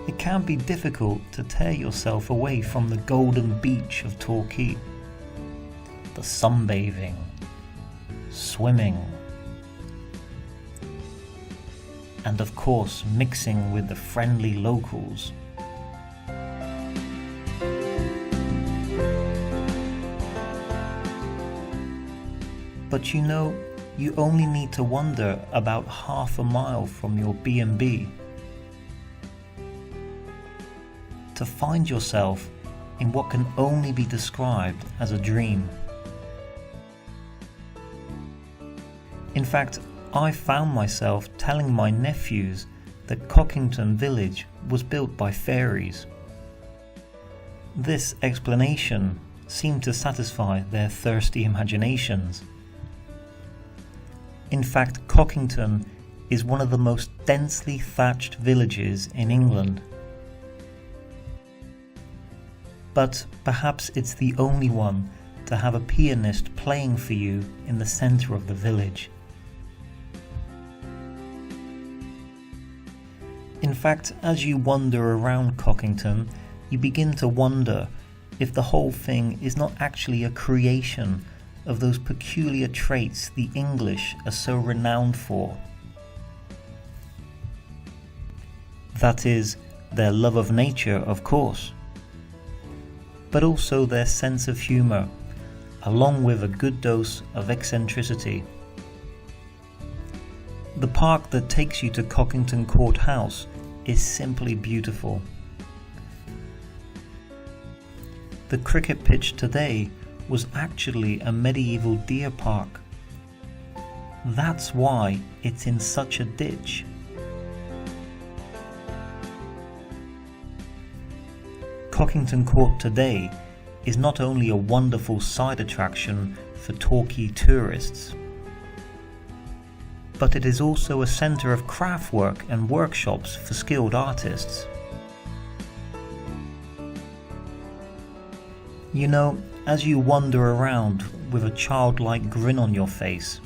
it can be difficult to tear yourself away from the golden beach of Torquay. The sunbathing, swimming, and of course mixing with the friendly locals. But you know, you only need to wander about half a mile from your B&B to find yourself in what can only be described as a dream. In fact, I found myself telling my nephews that Cockington village was built by fairies. This explanation seemed to satisfy their thirsty imaginations. In fact, Cockington is one of the most densely thatched villages in England. But perhaps it's the only one to have a pianist playing for you in the centre of the village. In fact, as you wander around Cockington, you begin to wonder if the whole thing is not actually a creation of those peculiar traits the English are so renowned for. That is, their love of nature, of course, but also their sense of humour, along with a good dose of eccentricity. The park that takes you to Cockington Court House is simply beautiful. The cricket pitch today was actually a medieval deer park. That's why it's in such a ditch. Cockington Court today is not only a wonderful side attraction for Torquay tourists, but it is also a centre of craft work and workshops for skilled artists. You know, as you wander around with a childlike grin on your face,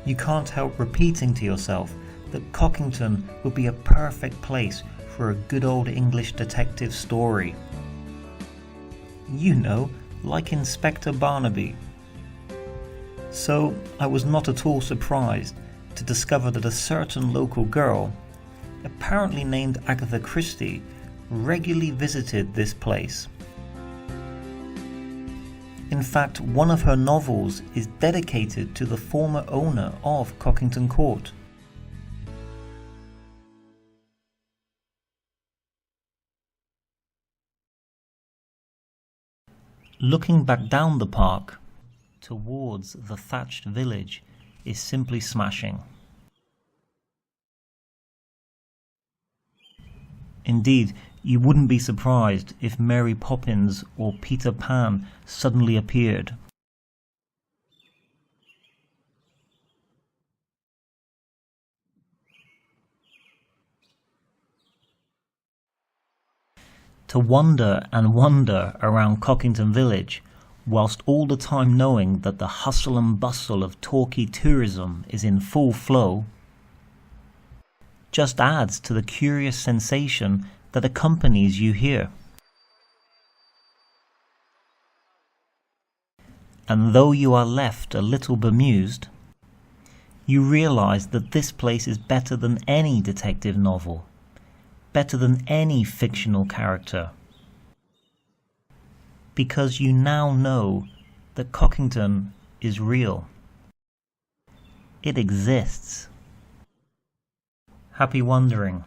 you can't help repeating to yourself that Cockington would be a perfect place for a good old English detective story. You know, like Inspector Barnaby. So I was not at all surprised to discover that a certain local girl, apparently named Agatha Christie, regularly visited this place. In fact, one of her novels is dedicated to the former owner of Cockington Court. Looking back down the park towards the thatched village is simply smashing. Indeed, you wouldn't be surprised if Mary Poppins or Peter Pan suddenly appeared. To wander and wander around Cockington village, whilst all the time knowing that the hustle and bustle of Torquay tourism is in full flow, just adds to the curious sensation that accompanies you here. And though you are left a little bemused, you realize that this place is better than any detective novel, better than any fictional character, because you now know that Cockington is real. It exists. Happy wandering.